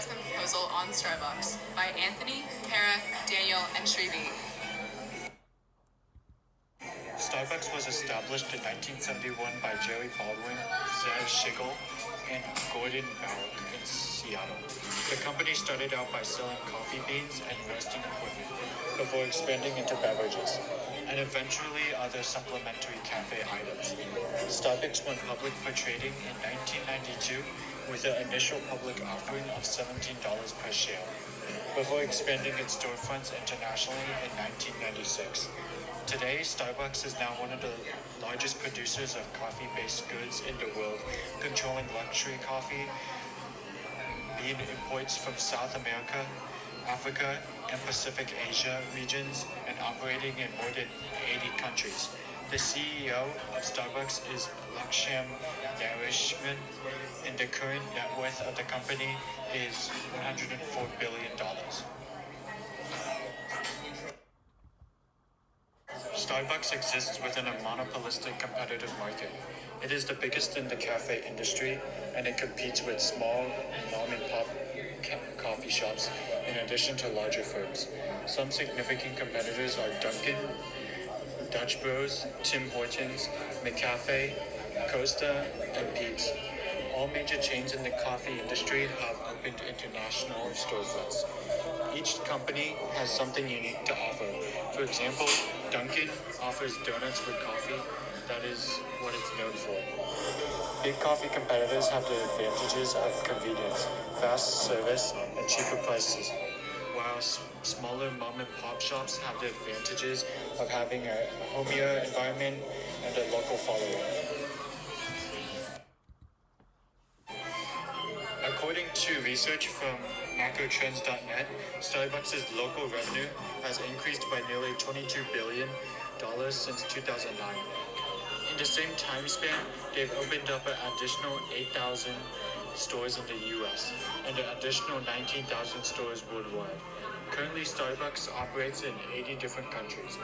investment proposal on Starbucks by Anthony, Cara, Daniel, and Srivi. Starbucks was established in 1971 by Jerry Baldwin, Zed Schigel, and Gordon Barrick in Seattle. The company started out by selling coffee beans and roasting equipment before expanding into beverages and eventually other supplementary cafe items. Starbucks went public for trading in 1992 with an initial public offering of $17 per share, before expanding its storefronts internationally in 1996. Today, Starbucks is now one of the largest producers of coffee-based goods in the world, controlling luxury coffee bean imports from South America, Africa, and Pacific Asia regions, and operating in more than 80 countries. The CEO of Starbucks is Lakshman Narishman, and the current net worth of the company is $104 billion. Starbucks exists within a monopolistic competitive market. It is the biggest in the cafe industry, and it competes with small mom-and-pop coffee shops in addition to larger firms. Some significant competitors are Dunkin', Dutch Bros, Tim Hortons, McCafe, Costa, and Pete's. All major chains in the coffee industry have opened international storefronts. Each company has something unique to offer. For example, Dunkin' offers donuts with coffee. That is what it's known for. Big coffee competitors have the advantages of convenience, fast service, and cheaper prices, while smaller mom-and-pop shops have the advantages of having a homier environment and a local following. According to research from macrotrends.net, Starbucks' local revenue has increased by nearly $22 billion since 2009. In the same time span, they've opened up an additional 8,000 stores in the US and an additional 19,000 stores worldwide. Currently, Starbucks operates in 80 different countries.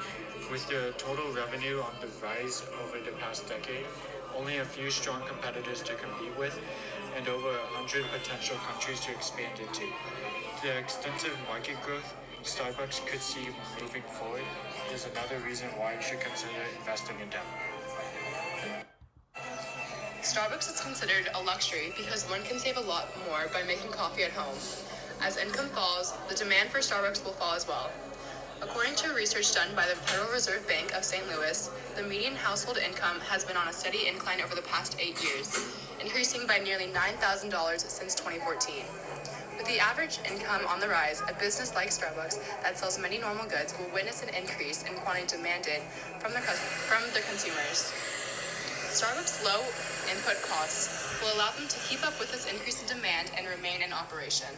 With their total revenue on the rise over the past decade, only a few strong competitors to compete with, and over 100 potential countries to expand into. The extensive market growth Starbucks could see moving forward is another reason why you should consider investing in them. Starbucks is considered a luxury because one can save a lot more by making coffee at home. As income falls, the demand for Starbucks will fall as well. According to research done by the Federal Reserve Bank of St. Louis, the median household income has been on a steady incline over the past 8 years, increasing by nearly $9,000 since 2014. With the average income on the rise, a business like Starbucks that sells many normal goods will witness an increase in quantity demanded from the consumers. Starbucks' low input costs will allow them to keep up with this increase in demand and remain in operation.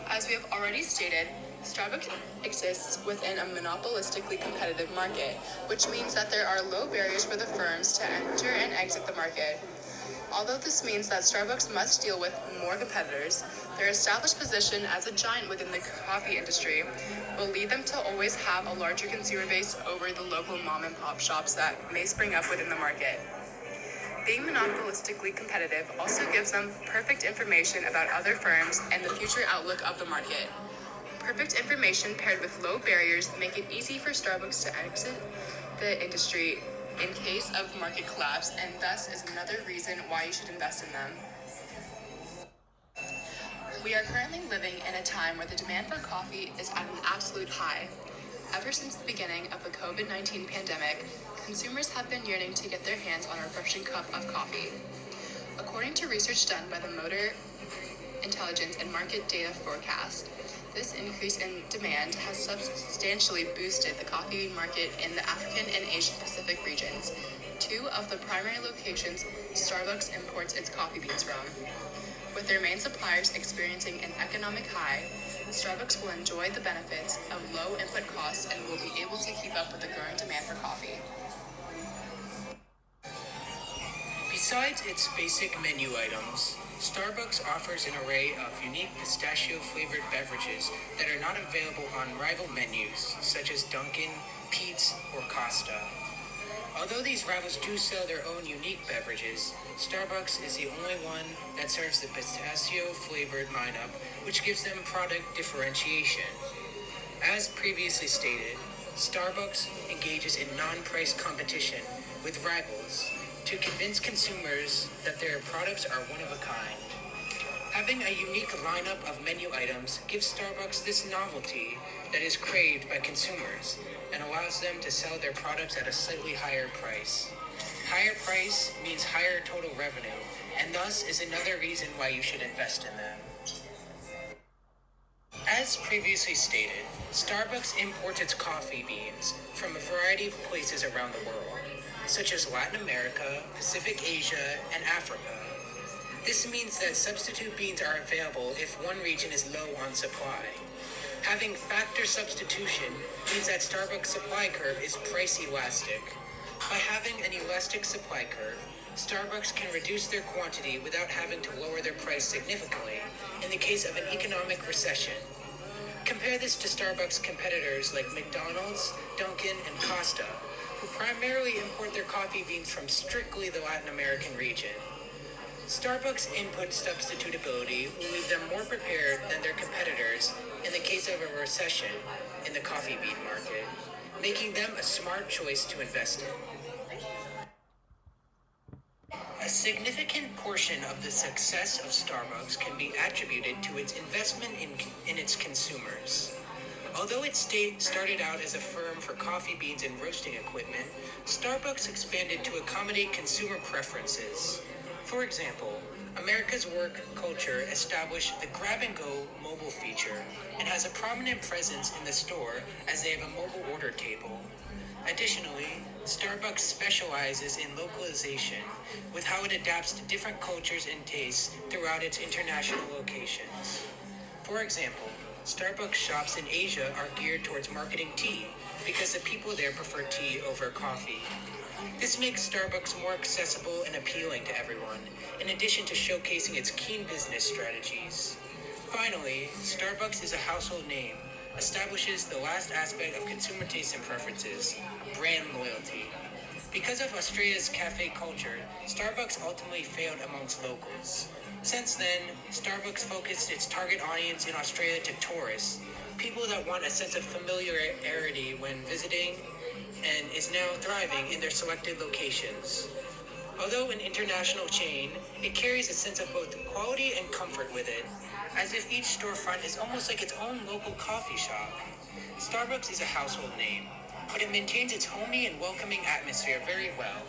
As we have already stated, Starbucks exists within a monopolistically competitive market, which means that there are low barriers for the firms to enter and exit the market. Although this means that Starbucks must deal with more competitors, their established position as a giant within the coffee industry will lead them to always have a larger consumer base over the local mom-and-pop shops that may spring up within the market. Being monopolistically competitive also gives them perfect information about other firms and the future outlook of the market. Perfect information paired with low barriers make it easy for Starbucks to exit the industry in case of market collapse, and thus is another reason why you should invest in them. We are currently living in a time where the demand for coffee is at an absolute high. Ever since the beginning of the COVID-19 pandemic, consumers have been yearning to get their hands on a refreshing cup of coffee. According to research done by the Motor Intelligence and Market Data Forecast, this increase in demand has substantially boosted the coffee market in the African and Asian Pacific regions, two of the primary locations Starbucks imports its coffee beans from. With their main suppliers experiencing an economic high, Starbucks will enjoy the benefits of low input costs and will be able to keep up with the growing demand for coffee. Besides its basic menu items, Starbucks offers an array of unique pistachio-flavored beverages that are not available on rival menus such as Dunkin', Pete's, or Costa. Although these rivals do sell their own unique beverages, Starbucks is the only one that serves the pistachio-flavored lineup, which gives them product differentiation. As previously stated, Starbucks engages in non-price competition with rivals to convince consumers that their products are one of a kind. Having a unique lineup of menu items gives Starbucks this novelty that is craved by consumers and allows them to sell their products at a slightly higher price. Higher price means higher total revenue, and thus is another reason why you should invest in them. As previously stated, Starbucks imports its coffee beans from a variety of places around the world, such as Latin America, Pacific Asia, and Africa. This means that substitute beans are available if one region is low on supply. Having factor substitution means that Starbucks' supply curve is price elastic. By having an elastic supply curve, Starbucks can reduce their quantity without having to lower their price significantly in the case of an economic recession. Compare this to Starbucks competitors like McDonald's, Dunkin', and Costa, who primarily import their coffee beans from strictly the Latin American region. Starbucks' input substitutability will leave them more prepared than their competitors in the case of a recession in the coffee bean market, making them a smart choice to invest in. A significant portion of the success of Starbucks can be attributed to its investment in its consumers. Although it started out as a firm for coffee beans and roasting equipment, Starbucks expanded to accommodate consumer preferences. For example, America's work culture established the grab-and-go mobile feature and has a prominent presence in the store as they have a mobile order table. Additionally, Starbucks specializes in localization with how it adapts to different cultures and tastes throughout its international locations. For example, Starbucks shops in Asia are geared towards marketing tea because the people there prefer tea over coffee. This makes Starbucks more accessible and appealing to everyone, in addition to showcasing its keen business strategies. Finally, Starbucks is a household name, establishes the last aspect of consumer tastes and preferences, brand loyalty. Because of Australia's cafe culture, Starbucks ultimately failed amongst locals. Since then, Starbucks focused its target audience in Australia to tourists, people that want a sense of familiarity when visiting, and is now thriving in their selected locations. Although an international chain, it carries a sense of both quality and comfort with it, as if each storefront is almost like its own local coffee shop. Starbucks is a household name, but it maintains its homey and welcoming atmosphere very well,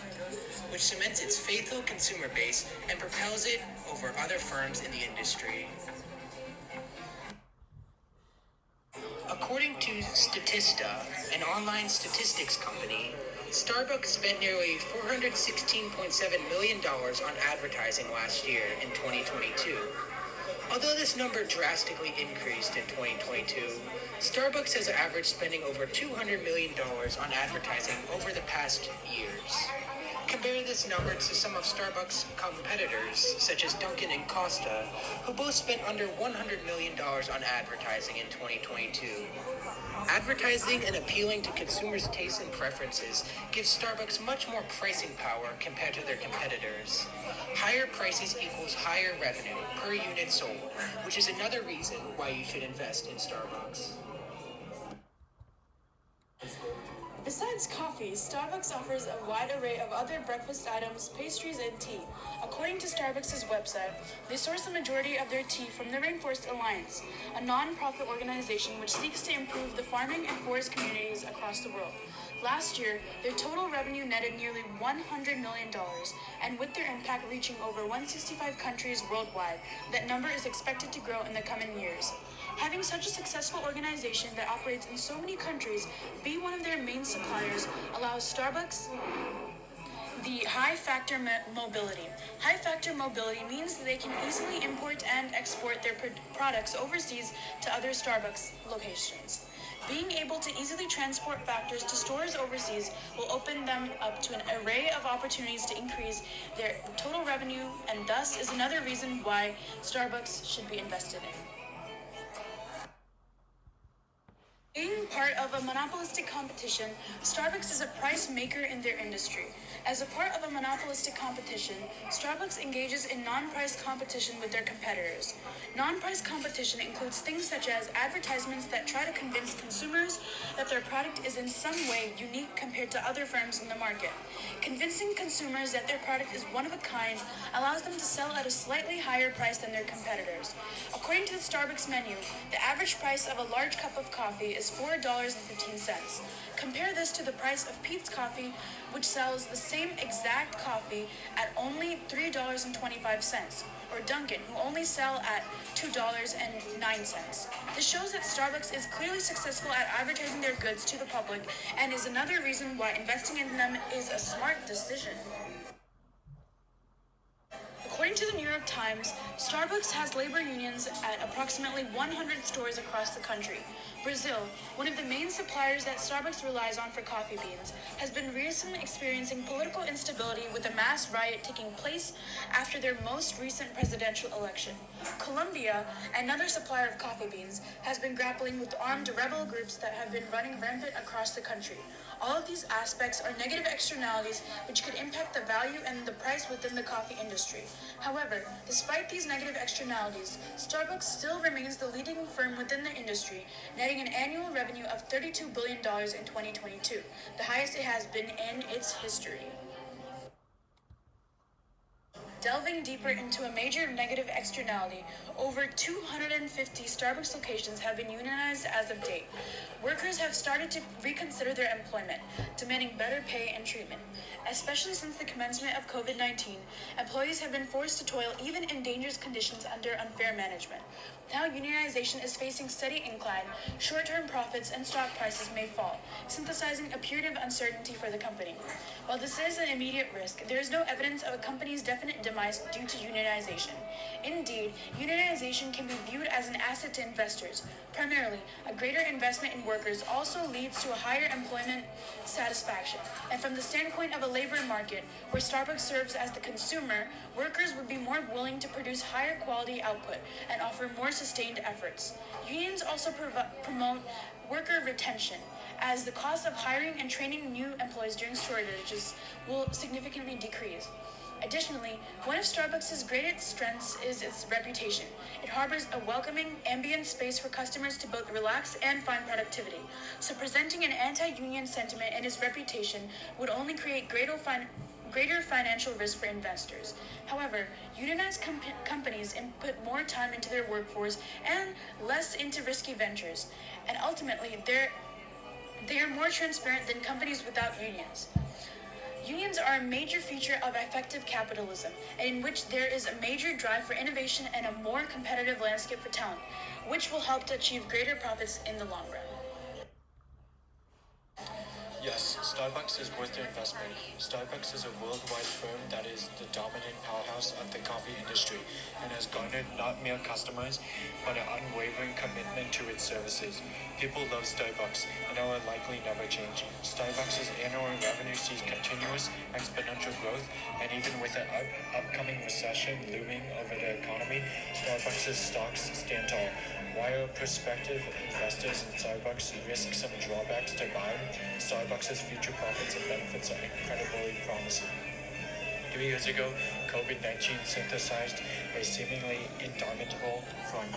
which cements its faithful consumer base and propels it over other firms in the industry. According to Statista, an online statistics company, Starbucks spent nearly $416.7 million on advertising last year in 2022. Although this number drastically increased in 2022, Starbucks has averaged spending over $200 million on advertising over the past years. Compare this number to some of Starbucks' competitors, such as Dunkin' and Costa, who both spent under $100 million on advertising in 2022. Advertising and appealing to consumers' tastes and preferences gives Starbucks much more pricing power compared to their competitors. Higher prices equals higher revenue per unit sold, which is another reason why you should invest in Starbucks. Besides coffee, Starbucks offers a wide array of other breakfast items, pastries, and tea. According to Starbucks' website, they source the majority of their tea from the Rainforest Alliance, a non-profit organization which seeks to improve the farming and forest communities across the world. Last year, their total revenue netted nearly $100 million, and with their impact reaching over 165 countries worldwide, that number is expected to grow in the coming years. Having such a successful organization that operates in so many countries be one of their main suppliers allows Starbucks the high-factor mobility. High-factor mobility means that they can easily import and export their products overseas to other Starbucks locations. Being able to easily transport factors to stores overseas will open them up to an array of opportunities to increase their total revenue, and thus is another reason why Starbucks should be invested in. Being part of a monopolistic competition, Starbucks is a price maker in their industry. As a part of a monopolistic competition, Starbucks engages in non-price competition with their competitors. Non-price competition includes things such as advertisements that try to convince consumers that their product is in some way unique compared to other firms in the market. Convincing consumers that their product is one of a kind allows them to sell at a slightly higher price than their competitors. According to the Starbucks menu, the average price of a large cup of coffee is $4.15. Compare this to the price of Peet's Coffee, which sells the same exact coffee at only $3.25, or Dunkin', who only sell at $2.09. This shows that Starbucks is clearly successful at advertising their goods to the public and is another reason why investing in them is a smart decision. According to the New York Times, Starbucks has labor unions at approximately 100 stores across the country. Brazil, one of the main suppliers that Starbucks relies on for coffee beans, has been recently experiencing political instability with a mass riot taking place after their most recent presidential election. Colombia, another supplier of coffee beans, has been grappling with armed rebel groups that have been running rampant across the country. All of these aspects are negative externalities which could impact the value and the price within the coffee industry. However, despite these negative externalities, Starbucks still remains the leading firm within the industry, netting an annual revenue of $32 billion in 2022, the highest it has been in its history. Delving deeper into a major negative externality, over 250 Starbucks locations have been unionized as of date. Workers have started to reconsider their employment, demanding better pay and treatment. Especially since the commencement of COVID-19, employees have been forced to toil even in dangerous conditions under unfair management. Now unionization is facing steady incline, short-term profits and stock prices may fall, synthesizing a period of uncertainty for the company. While this is an immediate risk, there is no evidence of a company's definite demise due to unionization. Indeed, unionization can be viewed as an asset to investors. Primarily, a greater investment in workers also leads to a higher employment satisfaction. And from the standpoint of a labor market, where Starbucks serves as the consumer, workers would be more willing to produce higher quality output and offer more sustained efforts. Unions also promote worker retention, as the cost of hiring and training new employees during shortages will significantly decrease. Additionally, one of Starbucks' greatest strengths is its reputation. It harbors a welcoming, ambient space for customers to both relax and find productivity. So presenting an anti-union sentiment in its reputation would only create greater financial risk for investors. However, unionized companies input more time into their workforce and less into risky ventures, and ultimately they are more transparent than companies without unions. Unions are a major feature of effective capitalism, and in which there is a major drive for innovation and a more competitive landscape for talent, which will help to achieve greater profits in the long run. Yes, Starbucks is worth the investment. Starbucks is a worldwide firm that is the dominant powerhouse of the coffee industry and has garnered not mere customers, but an unwavering commitment to its services. People love Starbucks, and it will likely never change. Starbucks' annual revenue sees continuous exponential growth, and even with an upcoming recession looming over the economy, Starbucks' stocks stand tall. While prospective investors in Starbucks risk some drawbacks to buy, Starbucks' future profits and benefits are incredibly promising. 3 years ago, COVID-19 synthesized a seemingly indomitable front.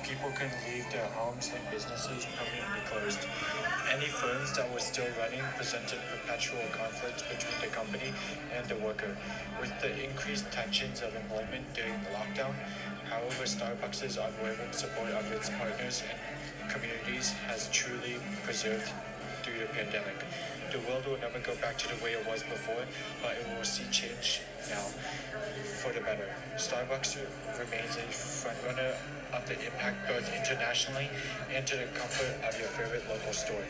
People couldn't leave their homes and businesses permanently closed. Any firms that were still running presented perpetual conflicts between the company and the worker. With the increased tensions of employment during the lockdown, however, Starbucks' unwavering support of its partners and communities has truly preserved through the pandemic. The world will never go back to the way it was before, but it will see change now for the better. Starbucks remains a frontrunner of the impact both internationally and to the comfort of your favorite local store.